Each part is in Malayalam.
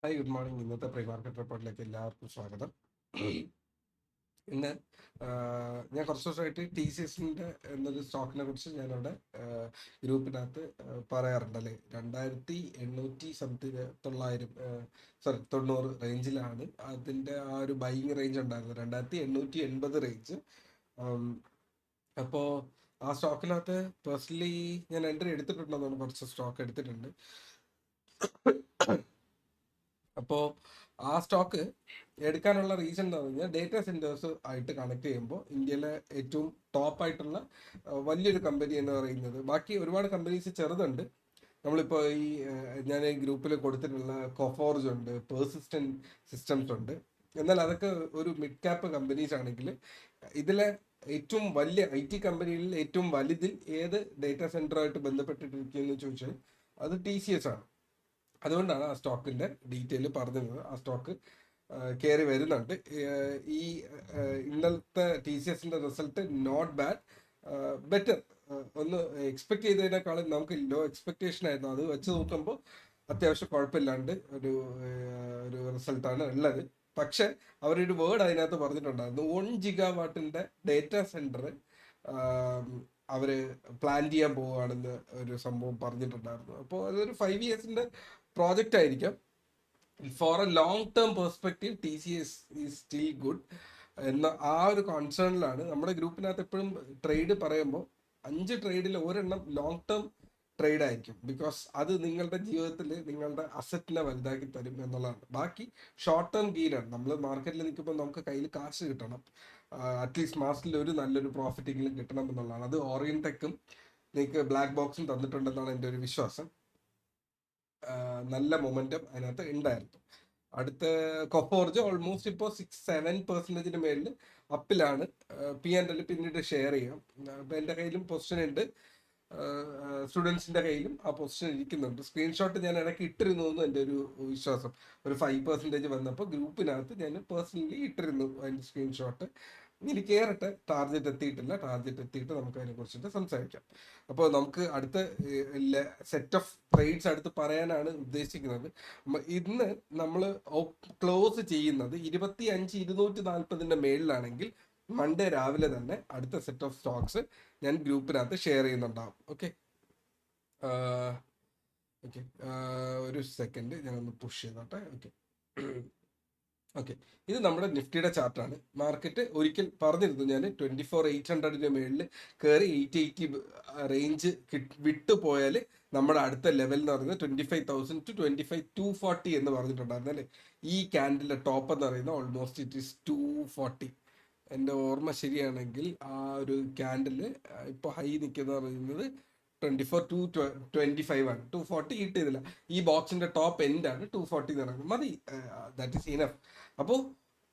Hi, good morning. ഇന്നത്തെ പ്രീ മാർക്കറ്റ് റിപ്പോർട്ടിലേക്ക് എല്ലാവർക്കും സ്വാഗതം. ഇന്ന് ഞാൻ കുറച്ച് ദിവസമായിട്ട് ടി സി എസിൻ്റെ എന്നൊരു സ്റ്റോക്കിനെ കുറിച്ച് ഞാനവിടെ ഗ്രൂപ്പിനകത്ത് പറയാറുണ്ടല്ലേ. 2800 സംതിങ് 90 റേഞ്ചിലാണ് അതിൻ്റെ ആ ഒരു ബൈയിങ് റേഞ്ച് ഉണ്ടായിരുന്നത്, 2880 റേഞ്ച്. അപ്പോൾ ആ സ്റ്റോക്കിനകത്ത് പേഴ്സണലി ഞാൻ എൻട്രി എടുത്തിട്ടുണ്ടെന്നാണ്, കുറച്ച് സ്റ്റോക്ക് എടുത്തിട്ടുണ്ട്. അപ്പോൾ ആ സ്റ്റോക്ക് എടുക്കാനുള്ള റീസൺ എന്ന് പറഞ്ഞാൽ ഡേറ്റാ സെൻറ്റേഴ്സ് ആയിട്ട് കണക്ട് ചെയ്യുമ്പോൾ ഇന്ത്യയിലെ ഏറ്റവും ടോപ്പായിട്ടുള്ള വലിയൊരു കമ്പനി എന്ന് പറയുന്നത്, ബാക്കി ഒരുപാട് കമ്പനീസ് ചെറുതുണ്ട്. നമ്മളിപ്പോൾ ഞാൻ ഈ ഗ്രൂപ്പിൽ കൊടുത്തിട്ടുള്ള കൊഫോർജ് ഉണ്ട്, പേഴ്സിസ്റ്റൻറ്റ് സിസ്റ്റംസ് ഉണ്ട്. എന്നാൽ അതൊക്കെ ഒരു മിഡ് ക്യാപ്പ് കമ്പനീസ് ആണെങ്കിൽ ഇതിലെ ഏറ്റവും വലിയ IT കമ്പനികളിൽ ഏറ്റവും വലുതിൽ ഏത് ഡേറ്റാ സെൻറ്ററുമായിട്ട് ബന്ധപ്പെട്ടിട്ടിരിക്കുകയെന്ന് ചോദിച്ചാൽ അത് TCS ആണ്. അതുകൊണ്ടാണ് ആ സ്റ്റോക്കിന്റെ ഡീറ്റെയിൽ പറഞ്ഞത്. ആ സ്റ്റോക്ക് കയറി വരുന്നുണ്ട്. ഈ ഇന്നലത്തെ TCSന്റെ റിസൾട്ട് നോട്ട് ബാഡ്, ബെറ്റർ. ഒന്ന് എക്സ്പെക്ട് ചെയ്തതിനേക്കാളും നമുക്ക് ലോ എക്സ്പെക്ടേഷൻ ആയിരുന്നു. അത് വെച്ച് നോക്കുമ്പോൾ അത്യാവശ്യം കുഴപ്പമില്ലാണ്ട് ഒരു റിസൾട്ടാണ് ഉള്ളത്. പക്ഷെ അവരൊരു വേർഡ് അതിനകത്ത് പറഞ്ഞിട്ടുണ്ടായിരുന്നു, 1 GW ഡേറ്റാ സെന്റർ അവര് പ്ലാൻ ചെയ്യാൻ പോവുകയാണെന്ന് ഒരു സംഭവം പറഞ്ഞിട്ടുണ്ടായിരുന്നു. അപ്പോൾ അതൊരു 5 ഇയേഴ്സിന്റെ പ്രോജക്റ്റ് ആയിരിക്കാം. For a long term perspective TCS is still good എന്ന ആ ഒരു കോൺസേണിലാണ്. നമ്മുടെ ഗ്രൂപ്പിനകത്ത് എപ്പോഴും ട്രേഡ് പറയുമ്പോൾ 5 ട്രേഡിൽ ഒരെണ്ണം ലോങ് ടേം ട്രേഡ് ആയിരിക്കും. ബിക്കോസ് അത് നിങ്ങളുടെ ജീവിതത്തിൽ നിങ്ങളുടെ അസറ്റിനെ വലുതാക്കി തരും എന്നുള്ളതാണ്. ബാക്കി ഷോർട്ട് ടേം ഗെയിനാണ്. നമ്മൾ മാർക്കറ്റിൽ നിൽക്കുമ്പോൾ നമുക്ക് കയ്യിൽ കാശ് കിട്ടണം, അറ്റ്ലീസ്റ്റ് മാസത്തിൽ ഒരു നല്ലൊരു പ്രോഫിറ്റെങ്കിലും കിട്ടണം എന്നുള്ളതാണ്. അത് ഓറിയൻടെക്കും നിങ്ങൾക്ക് ബ്ലാക്ക് ബോക്സും തന്നിട്ടുണ്ടെന്നാണ് എൻ്റെ ഒരു വിശ്വാസം. നല്ല മൊമെന്റം അതിനകത്ത് ഉണ്ടായിരുന്നു. അടുത്ത കൊഫോർജ് ഓൾമോസ്റ്റ് ഇപ്പോൾ 6-7% മേളിൽ അപ്പിലാണ്. P&L പിന്നീട് ഷെയർ ചെയ്യാം. അപ്പം എൻ്റെ കയ്യിലും പൊസിഷൻ ഉണ്ട്, സ്റ്റുഡൻസിൻ്റെ കയ്യിലും ആ പൊസിഷൻ ഇരിക്കുന്നുണ്ട്. സ്ക്രീൻഷോട്ട് ഞാൻ ഇടയ്ക്ക് ഇട്ടിരുന്നു എന്ന് എൻ്റെ ഒരു വിശ്വാസം. ഒരു 5% വന്നപ്പോൾ ഗ്രൂപ്പിനകത്ത് ഞാൻ പേഴ്സണലി ഇട്ടിരുന്നു അതിൻ്റെ സ്ക്രീൻഷോട്ട്. ഇനി കയറട്ടെ, ടാർഗറ്റ് എത്തിയിട്ടില്ല. ടാർഗറ്റ് എത്തിയിട്ട് നമുക്ക് അതിനെ കുറിച്ചിട്ട് സംസാരിക്കാം. അപ്പോൾ നമുക്ക് അടുത്ത സെറ്റ് ഓഫ് ട്രേഡ്സ് അടുത്ത് പറയാനാണ് ഉദ്ദേശിക്കുന്നത്. ഇന്ന് നമ്മൾ ക്ലോസ് ചെയ്യുന്നത് 25,240 മേളിലാണെങ്കിൽ മൺഡേ രാവിലെ തന്നെ അടുത്ത സെറ്റ് ഓഫ് സ്റ്റോക്സ് ഞാൻ ഗ്രൂപ്പിനകത്ത് ഷെയർ ചെയ്യുന്നുണ്ടാവും. ഓക്കെ ഓക്കെ, ഒരു സെക്കൻഡ് ഞാനൊന്ന് പുഷ് ചെയ്തോട്ടെ. ഓക്കെ, ഇത് നമ്മുടെ നിഫ്റ്റിയുടെ ചാർട്ടാണ്. മാർക്കറ്റ് ഒരിക്കൽ പറഞ്ഞിരുന്നു ഞാൻ, 24,800 മേളിൽ കയറി 880 റേഞ്ച് വിട്ടുപോയാൽ നമ്മുടെ അടുത്ത ലെവൽ എന്ന് പറയുന്നത് 25,000 to 25,240 എന്ന് പറഞ്ഞിട്ടുണ്ടായിരുന്നു അല്ലേ. ഈ ക്യാൻഡിലെ ടോപ്പ് എന്ന് പറയുന്നത് ഓൾമോസ്റ്റ് ഇറ്റ് ഈസ് 240. എൻ്റെ ഓർമ്മ ശരിയാണെങ്കിൽ ആ ഒരു ക്യാൻഡില് ഇപ്പോൾ ഹൈ നിൽക്കുന്ന പറയുന്നത് 24,225 ആണ്. 240 ഹിറ്റ് ചെയ്തില്ല. ഈ ബോക്സിന്റെ ടോപ്പ് എൻഡ് ആണ് 240 എന്ന് പറയുന്നത്. മതി, ദാറ്റ് ഈസ് ഇനഫ്. അപ്പോൾ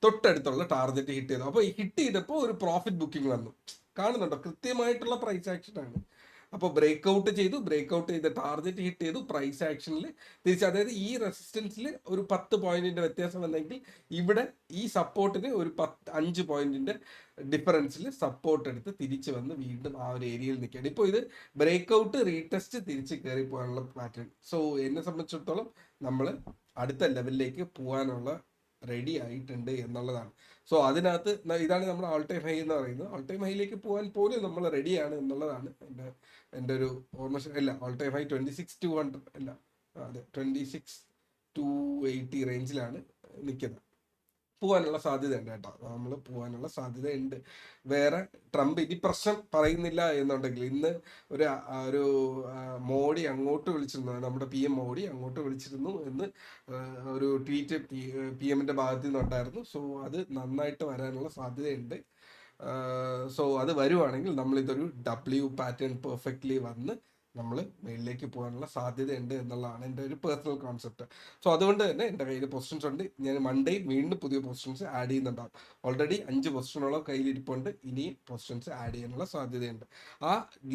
തൊട്ടടുത്തുള്ള ടാർഗറ്റ് ഹിറ്റ് ചെയ്തു. അപ്പോൾ ഹിറ്റ് ചെയ്തപ്പോൾ ഒരു പ്രോഫിറ്റ് ബുക്കിംഗ് വന്നു. കാണുന്നുണ്ടോ? കൃത്യമായിട്ടുള്ള പ്രൈസ് ആക്ഷൻ ആണ്. അപ്പോൾ ബ്രേക്ക് ഔട്ട് ചെയ്ത് ടാർഗറ്റ് ഹിറ്റ് ചെയ്തു, പ്രൈസ് ആക്ഷനിൽ തിരിച്ച്. അതായത് ഈ റെസിസ്റ്റൻസിൽ ഒരു 10 പോയിന്റിന്റെ വ്യത്യാസം വന്നെങ്കിൽ ഇവിടെ ഈ സപ്പോർട്ടിന് ഒരു 5 പോയിന്റിന്റെ ഡിഫറൻസിൽ സപ്പോർട്ട് എടുത്ത് തിരിച്ച് വന്ന് വീണ്ടും ആ ഒരു ഏരിയയിൽ നിൽക്കുകയാണ്. ഇപ്പോൾ ഇത് ബ്രേക്ക് ഔട്ട്, റീടെസ്റ്റ്, തിരിച്ച് കയറി പോകാനുള്ള പാറ്റേൺ. സോ എന്നെ സംബന്ധിച്ചിടത്തോളം നമ്മൾ അടുത്ത ലെവലിലേക്ക് പോകാനുള്ള റെഡി ആയിട്ടുണ്ട് എന്നുള്ളതാണ്. സോ അതിനകത്ത് ഇതാണ് നമ്മുടെ ഓൾ ടൈം ഹൈ എന്ന് പറയുന്നത്. ഓൾ ടൈം ഹൈയിലേക്ക് പോകാൻ പോലും നമ്മൾ റെഡിയാണ് എന്നുള്ളതാണ് എൻ്റെ ഒരു ഓർമ്മ. അല്ല, ഓൾ ടൈം ഹൈ 26,200 അല്ല, അതെ 26,280 റേഞ്ചിലാണ് നിൽക്കുന്നത്. പോകാനുള്ള സാധ്യത ഉണ്ട് കേട്ടോ, നമ്മൾ പോകാനുള്ള സാധ്യത ഉണ്ട്. വേറെ ട്രംപ് ഇനി പ്രശ്നം പറയുന്നില്ല എന്നുണ്ടെങ്കിൽ ഇന്ന് ഒരു മോഡി അങ്ങോട്ട് വിളിച്ചിരുന്നു, നമ്മുടെ PM മോഡി അങ്ങോട്ട് വിളിച്ചിരുന്നു എന്ന് ഒരു ട്വീറ്റ് PMന്റെ ഭാഗത്തു നിന്നുണ്ടായിരുന്നു. സോ അത് നന്നായിട്ട് വരാനുള്ള സാധ്യതയുണ്ട്. സോ അത് വരുവാണെങ്കിൽ നമ്മളിതൊരു പാറ്റേൺ പെർഫെക്റ്റ്ലി വന്ന് നമ്മൾ മേളിലേക്ക് പോകാനുള്ള സാധ്യതയുണ്ട് എന്നുള്ളതാണ് എൻ്റെ ഒരു പേഴ്സണൽ കോൺസെപ്റ്റ്. സോ അതുകൊണ്ട് തന്നെ എൻ്റെ കയ്യിൽ പൊസിഷൻസ് ഉണ്ട്. ഞാൻ മൺഡേ വീണ്ടും പുതിയ പൊസിഷൻസ് ആഡ് ചെയ്യുന്നുണ്ടാകും. ഓൾറെഡി 5 പൊസിഷനോളം കയ്യിലിരിപ്പുണ്ട്. ഇനിയും പൊസിഷൻസ് ആഡ് ചെയ്യാനുള്ള സാധ്യതയുണ്ട്. ആ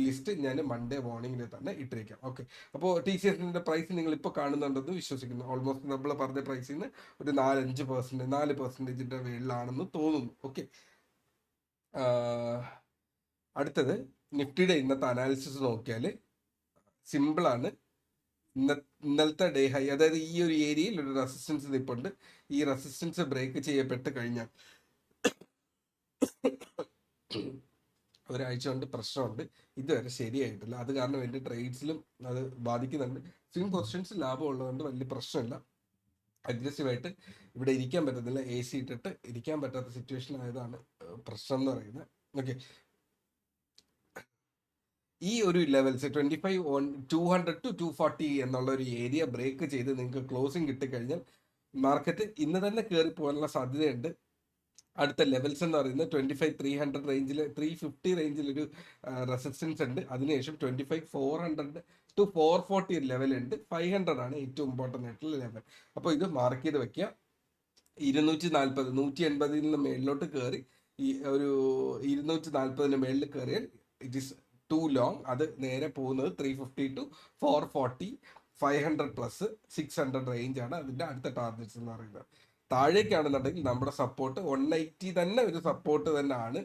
ലിസ്റ്റ് ഞാൻ മൺഡേ മോർണിംഗിൽ തന്നെ ഇട്ടിരിക്കാം. ഓക്കെ, അപ്പോൾ TCSന്റെ പ്രൈസ് നിങ്ങൾ ഇപ്പോൾ കാണുന്നുണ്ടെന്ന് വിശ്വസിക്കുന്നു. ഓൾമോസ്റ്റ് നമ്മൾ പറഞ്ഞ പ്രൈസിൽ നിന്ന് ഒരു 4% മേളിലാണെന്ന് തോന്നുന്നു. ഓക്കെ, അടുത്തത് നിഫ്റ്റിയുടെ ഇന്നത്തെ അനാലിസിസ് നോക്കിയാൽ സിമ്പിളാണ്. ഇന്നലത്തെ ഡേ ഹൈ, അതായത് ഈ ഒരു ഏരിയയിൽ ഒരു റെസിസ്റ്റൻസ് നിൽപ്പുണ്ട്. ഈ റെസിസ്റ്റൻസ് ബ്രേക്ക് ചെയ്യപ്പെട്ട് കഴിഞ്ഞാൽ ഒരാഴ്ച കൊണ്ട് പ്രശ്നമുണ്ട്, ഇതുവരെ ശരിയായിട്ടില്ല. അത് കാരണം എൻ്റെ ട്രേഡ്സിലും അത് ബാധിക്കുന്നുണ്ട്. സ്വിംഗ് പൊസിഷൻസ് ലാഭം ഉള്ളതുകൊണ്ട് വലിയ പ്രശ്നമില്ല. അഗ്രസീവായിട്ട് ഇവിടെ ഇരിക്കാൻ പറ്റത്തില്ല, എ സി ഇട്ടിട്ട് ഇരിക്കാൻ പറ്റാത്ത സിറ്റുവേഷൻ ആയതാണ് പ്രശ്നം എന്ന് പറയുന്നത്. ഓക്കെ, ഈ ഒരു ലെവൽസ് 25 ടു 240 എന്നുള്ള ഒരു ഏരിയ ബ്രേക്ക് ചെയ്ത് നിങ്ങൾക്ക് ക്ലോസിങ് കിട്ടിക്കഴിഞ്ഞാൽ മാർക്കറ്റ് ഇന്ന് തന്നെ കയറി പോകാനുള്ള സാധ്യതയുണ്ട്. അടുത്ത ലെവൽസ് എന്ന് പറയുന്നത് 25 300 റേഞ്ചിൽ, 350 റേഞ്ചിൽ ഒരു റെസിസ്റ്റൻസ് ഉണ്ട്. അതിനുശേഷം 25 400 ടു 440 ലെവൽ ഉണ്ട്. 500 ആണ് ഏറ്റവും ഇമ്പോർട്ടൻ്റ് ആയിട്ടുള്ള ലെവൽ. അപ്പോൾ ഇത് മാർക്ക് ചെയ്ത് വെക്കുക. 240 180 നിന്ന് മേളിലോട്ട് കയറി ഈ ഒരു 240 മേളിൽ കയറിയാൽ ഇറ്റ് ഈസ് ടു ലോങ്. അത് നേരെ പോകുന്നത് 350 ടു 440, 500 പ്ലസ് 600 റേഞ്ച് ആണ് അതിൻ്റെ അടുത്ത ടാർഗറ്റ്സ് എന്ന് പറയുന്നത്. താഴേക്കാണെന്നുണ്ടെങ്കിൽ നമ്മുടെ സപ്പോർട്ട് 180 തന്നെ ഒരു സപ്പോർട്ട് തന്നെ ആണ്.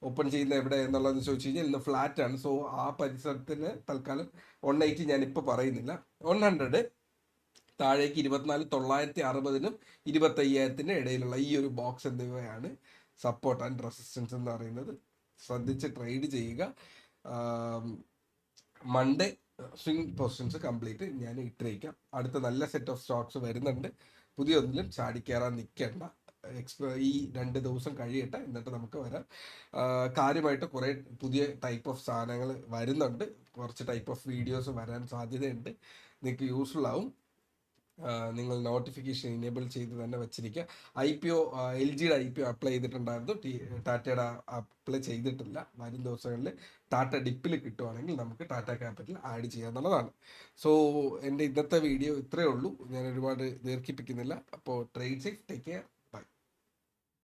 ഓപ്പൺ ചെയ്യുന്ന എവിടെ എന്നുള്ളതെന്ന് ചോദിച്ചു കഴിഞ്ഞാൽ ഇന്ന് ഫ്ലാറ്റ് ആണ്. സോ ആ പരിസരത്തിന് തൽക്കാലം 180 ഞാൻ ഇപ്പോൾ പറയുന്നില്ല. 100 താഴേക്ക് 24,960-നും 25,000-ന്റെ ഇടയിലുള്ള ഈ ഒരു ബോക്സ് എന്നിവയാണ് സപ്പോർട്ട് ആൻഡ് റെസിസ്റ്റൻസ് എന്ന് പറയുന്നത്. ശ്രദ്ധിച്ച് ട്രേഡ് ചെയ്യുക. മൺഡേ സ്വിംഗ് പൊസിഷൻസ് കംപ്ലീറ്റ് ഞാൻ ഇട്ടിരിക്കാം. അടുത്ത നല്ല സെറ്റ് ഓഫ് സ്റ്റോക്സ് വരുന്നുണ്ട്. പുതിയ ഒന്നിലും ചാടിക്കയറാൻ നിൽക്കേണ്ട. ഈ 2 ദിവസം കഴിയട്ടെ, എന്നിട്ട് നമുക്ക് വരാം. കാര്യമായിട്ട് കുറേ പുതിയ ടൈപ്പ് ഓഫ് സാധനങ്ങൾ വരുന്നുണ്ട്. കുറച്ച് ടൈപ്പ് ഓഫ് വീഡിയോസ് വരാൻ സാധ്യതയുണ്ട്. നിങ്ങൾക്ക് യൂസ്ഫുൾ ആവും. നിങ്ങൾ നോട്ടിഫിക്കേഷൻ ഇനേബിൾ ചെയ്ത് തന്നെ വെച്ചിരിക്കുക. IPO LGയുടെ IPO അപ്ലൈ ചെയ്തിട്ടുണ്ടായിരുന്നു, ടാറ്റയുടെ അപ്ലൈ ചെയ്തിട്ടില്ല. വരും ദിവസങ്ങളിൽ ടാറ്റ ഡിപ്പിൽ കിട്ടുവാണെങ്കിൽ നമുക്ക് ടാറ്റ ക്യാപിറ്റൽ ആഡ് ചെയ്യാന്നുള്ളതാണ്. സോ എൻ്റെ ഇന്നത്തെ വീഡിയോ ഇത്രയേ ഉള്ളൂ. ഞാൻ ഒരുപാട് ദീർഘിപ്പിക്കുന്നില്ല. അപ്പോൾ ട്രേഡ് സേഫ്, ടേക്ക് കെയർ.